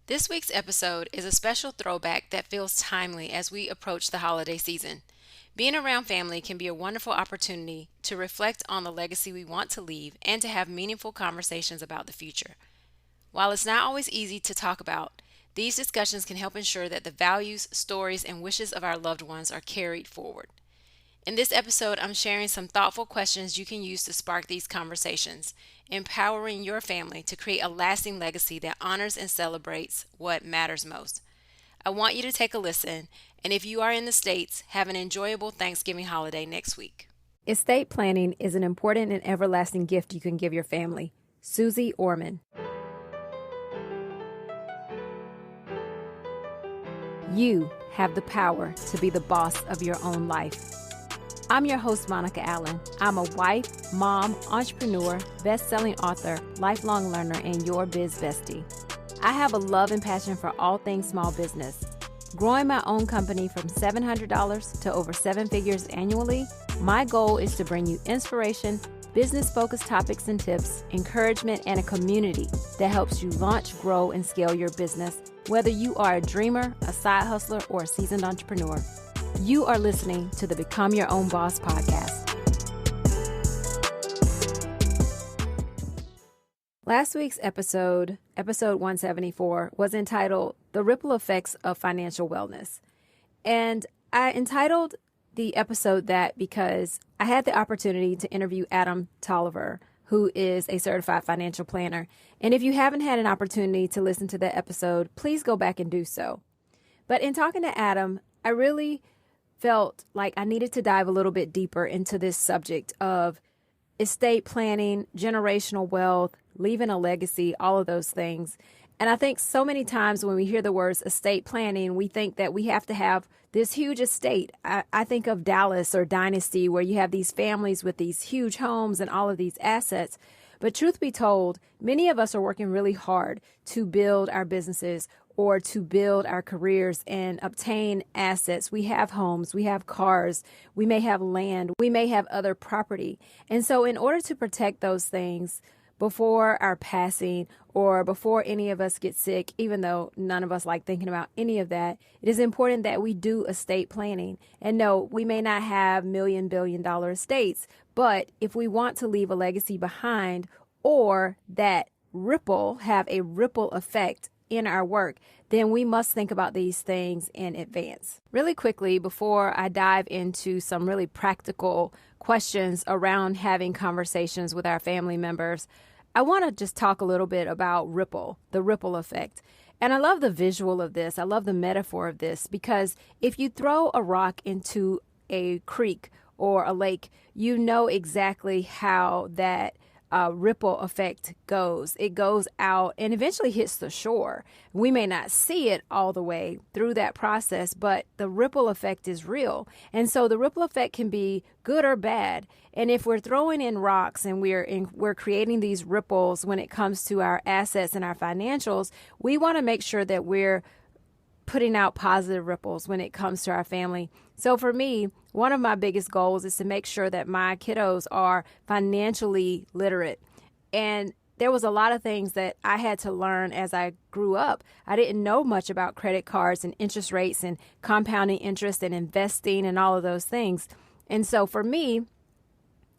This week's episode is a special throwback that feels timely as we approach the holiday season. Being around family can be a wonderful opportunity to reflect on the legacy we want to leave and to have meaningful conversations about the future. While it's not always easy to talk about, these discussions can help ensure that the values, stories, and wishes of our loved ones are carried forward. In this episode, I'm sharing some thoughtful questions you can use to spark these conversations, empowering your family to create a lasting legacy that honors and celebrates what matters most. I want you to take a listen, and if you are in the States, have an enjoyable Thanksgiving holiday next week. Estate planning is an important and everlasting gift you can give your family. Suzy Orman. You have the power to be the boss of your own life. I'm your host, Monica Allen. I'm a wife, mom, entrepreneur, best-selling author, lifelong learner, and your biz bestie. I have a love and passion for all things small business. Growing my own company from $700 to over 7 figures annually, my goal is to bring you inspiration, business-focused topics and tips, encouragement, and a community that helps you launch, grow, and scale your business, whether you are a dreamer, a side hustler, or a seasoned entrepreneur. You are listening to the Become Your Own Boss podcast. Last week's episode 174, was entitled The Ripple Effects of Financial Wellness. And I entitled the episode that because I had the opportunity to interview Adam Tolliver, who is a certified financial planner. And if you haven't had an opportunity to listen to that episode, please go back and do so. But in talking to Adam, I really felt like I needed to dive a little bit deeper into this subject of estate planning, generational wealth, leaving a legacy, all of those things. And I think so many times when we hear the words estate planning, we think that we have to have this huge estate. I think of Dallas or Dynasty, where you have these families with these huge homes and all of these assets. But truth be told, many of us are working really hard to build our businesses or to build our careers and obtain assets. We have homes, we have cars, we may have land, we may have other property. And so in order to protect those things before our passing or before any of us get sick, even though none of us like thinking about any of that, it is important that we do estate planning. And no, we may not have billion-dollar estates, but if we want to leave a legacy behind or that have a ripple effect in our work, then we must think about these things in advance. Really quickly, before I dive into some really practical questions around having conversations with our family members, I want to just talk a little bit about the ripple effect. And I love the visual of this. I love the metaphor of this, because if you throw a rock into a creek or a lake, you know exactly how that ripple effect goes. It goes out and eventually hits the shore. We may not see it all the way through that process, but the ripple effect is real. And so the ripple effect can be good or bad. And if we're throwing in rocks and we're creating these ripples when it comes to our assets and our financials, we want to make sure that we're putting out positive ripples when it comes to our family. So for me, one of my biggest goals is to make sure that my kiddos are financially literate. And there was a lot of things that I had to learn as I grew up. I didn't know much about credit cards and interest rates and compounding interest and investing and all of those things. And so for me,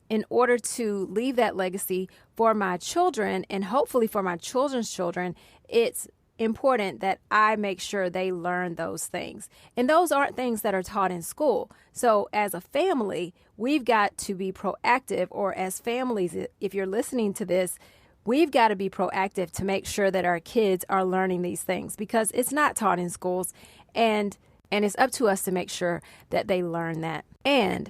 in order to leave that legacy for my children and hopefully for my children's children, it's important that I make sure they learn those things. And those aren't things that are taught in school. So as a family, we've got to be proactive, or as families, if you're listening to this, we've got to be proactive to make sure that our kids are learning these things, because it's not taught in schools, and it's up to us to make sure that they learn that and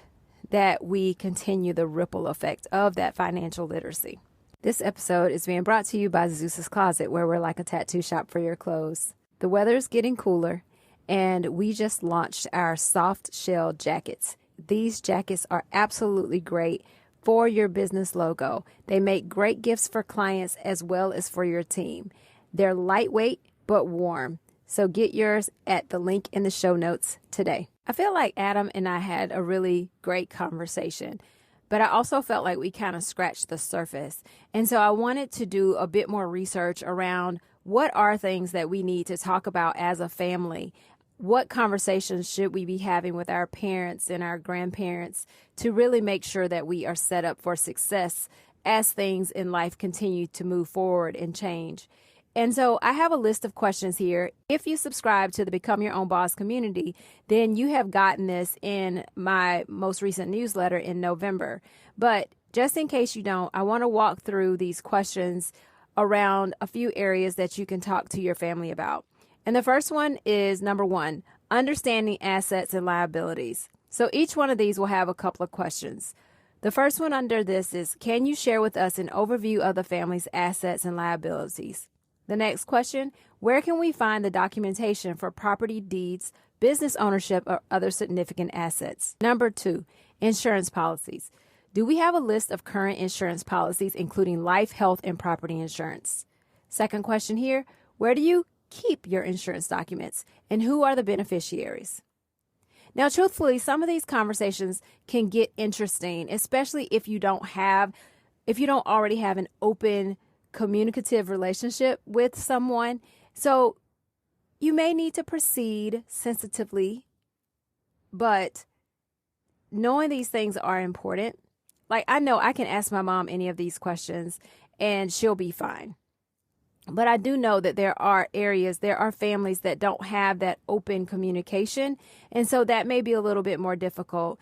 that we continue the ripple effect of that financial literacy. This episode is being brought to you by Zeus's Closet, where we're like a tattoo shop for your clothes. The weather is getting cooler, and we just launched our soft shell jackets. These jackets are absolutely great for your business logo. They make great gifts for clients as well as for your team. They're lightweight but warm. So get yours at the link in the show notes today. I feel like Adam and I had a really great conversation. But I also felt like we kind of scratched the surface. And so I wanted to do a bit more research around what are things that we need to talk about as a family? What conversations should we be having with our parents and our grandparents to really make sure that we are set up for success as things in life continue to move forward and change? And so I have a list of questions here. If you subscribe to the Become Your Own Boss community, then you have gotten this in my most recent newsletter in November. But just in case you don't, I want to walk through these questions around a few areas that you can talk to your family about. And the first one is number 1, understanding assets and liabilities. So each one of these will have a couple of questions. The first one under this is, can you share with us an overview of the family's assets and liabilities? The next question, where can we find the documentation for property deeds, business ownership, or other significant assets? Number 2, insurance policies. Do we have a list of current insurance policies, including life, health, and property insurance? Second question here, where do you keep your insurance documents, and who are the beneficiaries? Now, truthfully, some of these conversations can get interesting, especially if you don't already have an open, communicative relationship with someone. So you may need to proceed sensitively, but knowing these things are important. Like, I know I can ask my mom any of these questions and she'll be fine. But I do know that there are families that don't have that open communication. And so that may be a little bit more difficult.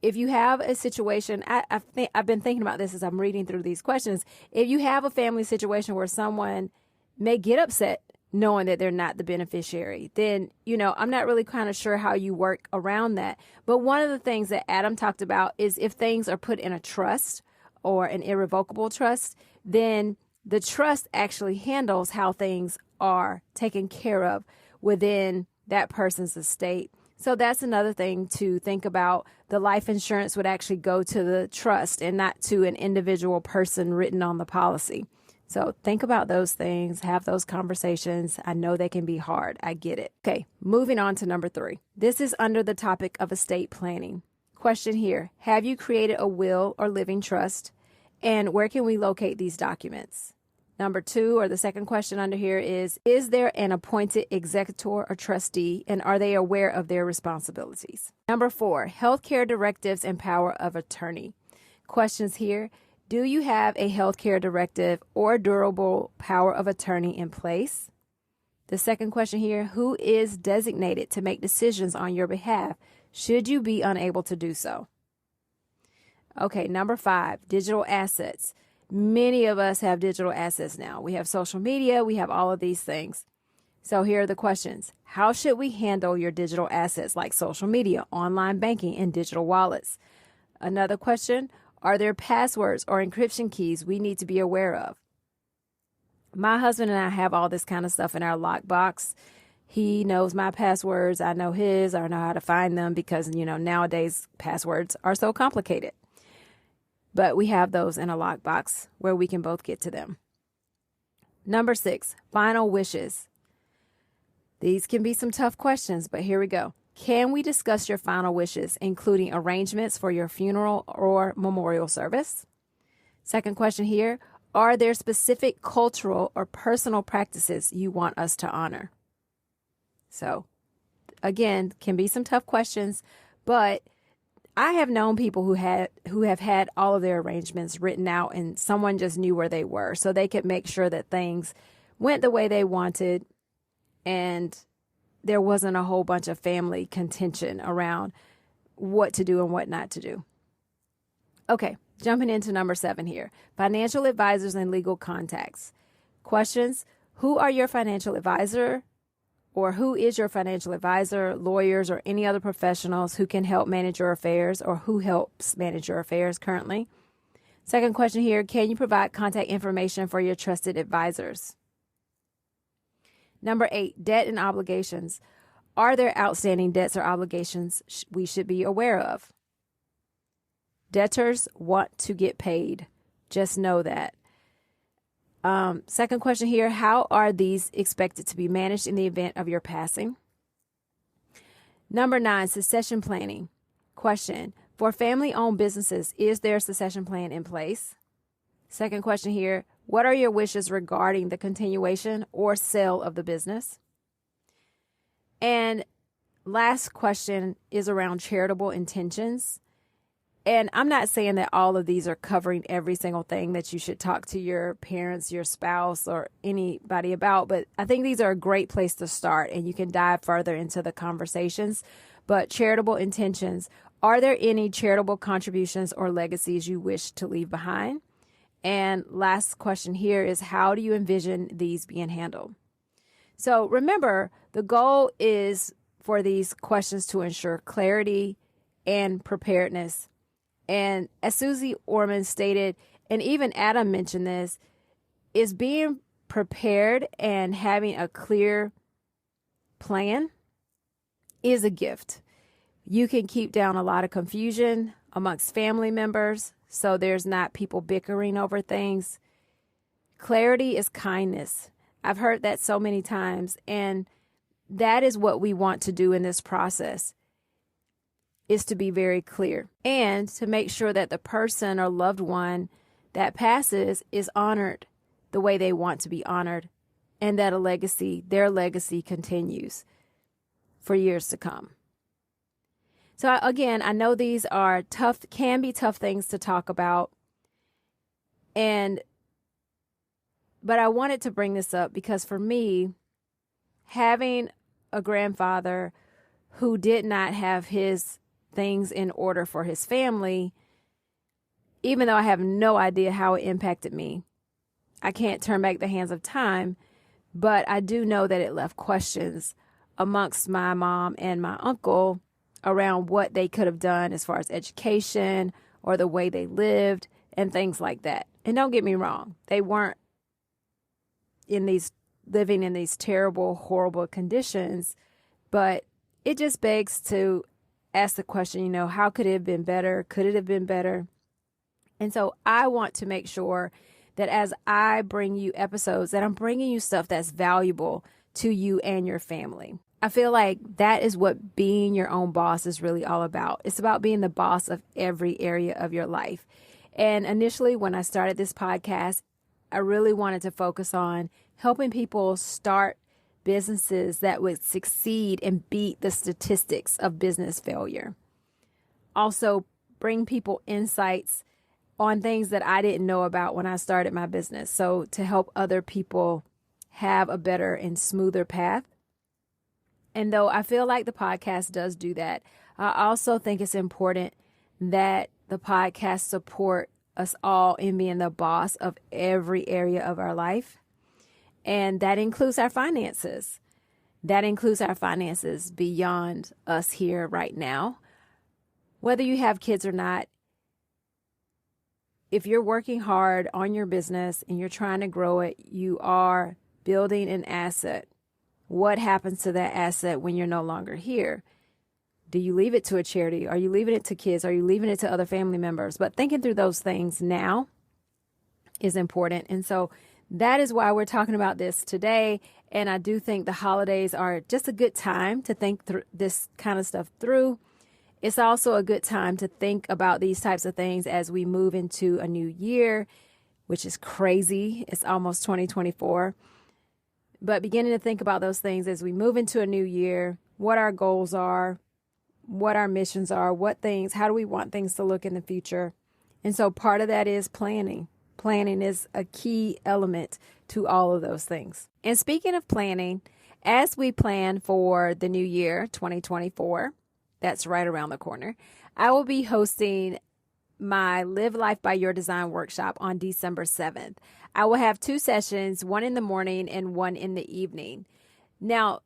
If you have a situation, I've been thinking about this as I'm reading through these questions. If you have a family situation where someone may get upset knowing that they're not the beneficiary, then, I'm not really kind of sure how you work around that. But one of the things that Adam talked about is if things are put in a trust or an irrevocable trust, then the trust actually handles how things are taken care of within that person's estate. So that's another thing to think about. The life insurance would actually go to the trust and not to an individual person written on the policy. So think about those things, have those conversations. I know they can be hard. I get it. Okay, moving on to number 3. This is under the topic of estate planning. Question here, have you created a will or living trust? And where can we locate these documents? Number 2, or the second question under here is there an appointed executor or trustee, and are they aware of their responsibilities? Number 4, healthcare directives and power of attorney. Questions here, do you have a healthcare directive or durable power of attorney in place? The second question here, who is designated to make decisions on your behalf should you be unable to do so? Okay, number 5, digital assets. Many of us have digital assets now. We have social media, we have all of these things. So here are the questions. How should we handle your digital assets like social media, online banking, and digital wallets? Another question, are there passwords or encryption keys we need to be aware of? My husband and I have all this kind of stuff in our lockbox. He knows my passwords, I know his, I know how to find them because, nowadays passwords are so complicated. But we have those in a lockbox where we can both get to them. Number 6, final wishes. These can be some tough questions, but here we go. Can we discuss your final wishes, including arrangements for your funeral or memorial service? Second question here, are there specific cultural or personal practices you want us to honor? So, again, can be some tough questions, but I have known people who have had all of their arrangements written out and someone just knew where they were so they could make sure that things went the way they wanted and there wasn't a whole bunch of family contention around what to do and what not to do. Okay, jumping into number 7 here. Financial advisors and legal contacts. Questions, who are your financial advisor? Or who is your financial advisor, lawyers, or any other professionals who can help manage your affairs or who helps manage your affairs currently? Second question here, can you provide contact information for your trusted advisors? Number 8, debt and obligations. Are there outstanding debts or obligations we should be aware of? Debtors want to get paid. Just know that. Second question here, how are these expected to be managed in the event of your passing? Number 9, succession planning. Question, for family-owned businesses, is there a succession plan in place? Second question here, What are your wishes regarding the continuation or sale of the business? And last question is around charitable intentions. And I'm not saying that all of these are covering every single thing that you should talk to your parents, your spouse, or anybody about, but I think these are a great place to start, and you can dive further into the conversations. But charitable intentions, are there any charitable contributions or legacies you wish to leave behind? And last question here is, how do you envision these being handled? So remember, the goal is for these questions to ensure clarity and preparedness. And as Suzy Orman stated, and even Adam mentioned this, is being prepared and having a clear plan is a gift. You can keep down a lot of confusion amongst family members, so there's not people bickering over things. Clarity is kindness. I've heard that so many times, and that is what we want to do in this process, is to be very clear and to make sure that the person or loved one that passes is honored the way they want to be honored, and that their legacy continues for years to come. So again, I know these are can be tough things to talk about, but I wanted to bring this up because for me, having a grandfather who did not have his things in order for his family, even though I have no idea how it impacted me, I can't turn back the hands of time, but I do know that it left questions amongst my mom and my uncle around what they could have done as far as education or the way they lived and things like that. And don't get me wrong, they weren't living in these terrible, horrible conditions, but it just begs to ask the question, how could it have been better? Could it have been better? And so I want to make sure that as I bring you episodes, that I'm bringing you stuff that's valuable to you and your family. I feel like that is what being your own boss is really all about. It's about being the boss of every area of your life. And initially, when I started this podcast, I really wanted to focus on helping people start businesses that would succeed and beat the statistics of business failure. Also, bring people insights on things that I didn't know about when I started my business. So to help other people have a better and smoother path. And though I feel like the podcast does do that, I also think it's important that the podcast support us all in being the boss of every area of our life. And that includes our finances. That includes our finances beyond us here right now. Whether you have kids or not, if you're working hard on your business and you're trying to grow it, you are building an asset. What happens to that asset when you're no longer here? Do you leave it to a charity? Are you leaving it to kids? Are you leaving it to other family members? But thinking through those things now is important. And so that is why we're talking about this today. And I do think the holidays are just a good time to think through this kind of stuff through. It's also a good time to think about these types of things as we move into a new year, which is crazy. It's almost 2024. But beginning to think about those things as we move into a new year, what our goals are, what our missions are, how do we want things to look in the future? And so part of that is planning. Planning is a key element to all of those things. And speaking of planning, as we plan for the new year, 2024, that's right around the corner, I will be hosting my Live Life by Your Design workshop on December 7th. I will have 2 sessions, one in the morning and one in the evening. Now,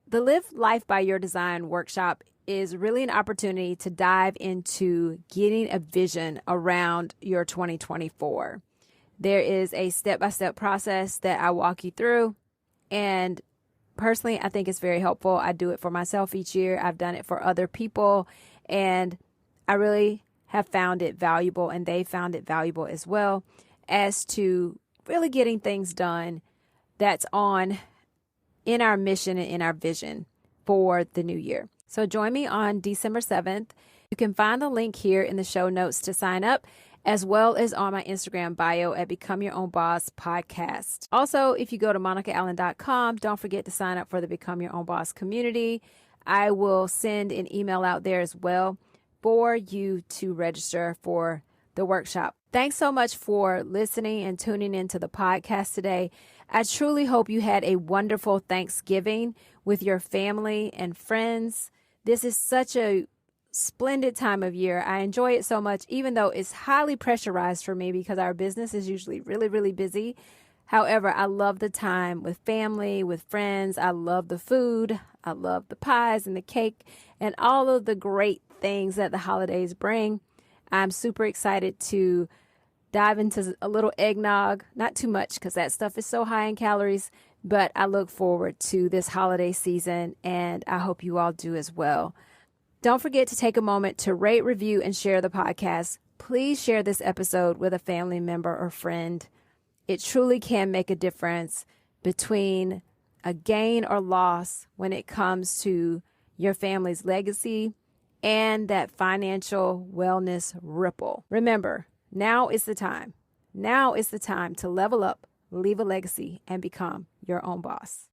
the Live Life by Your Design workshop is really an opportunity to dive into getting a vision around your 2024. There is a step-by-step process that I walk you through, and personally, I think it's very helpful. I do it for myself each year. I've done it for other people, and I really have found it valuable, and they found it valuable as well, as to really getting things done that's in our mission and in our vision for the new year. So join me on December 7th. You can find the link here in the show notes to sign up, as well as on my Instagram bio at Become Your Own Boss Podcast. Also, if you go to monicaallen.com, don't forget to sign up for the Become Your Own Boss community. I will send an email out there as well for you to register for the workshop. Thanks so much for listening and tuning into the podcast today. I truly hope you had a wonderful Thanksgiving with your family and friends. This is such a splendid time of year. I enjoy it so much, even though it's highly pressurized for me because our business is usually really, really busy. However, I love the time with family, with friends. I love the food. I love the pies and the cake and all of the great things that the holidays bring. I'm super excited to dive into a little eggnog, not too much because that stuff is so high in calories, but I look forward to this holiday season and I hope you all do as well. Don't forget to take a moment to rate, review, and share the podcast. Please share this episode with a family member or friend. It truly can make a difference between a gain or loss when it comes to your family's legacy and that financial wellness ripple. Remember, now is the time. Now is the time to level up, leave a legacy, and become your own boss.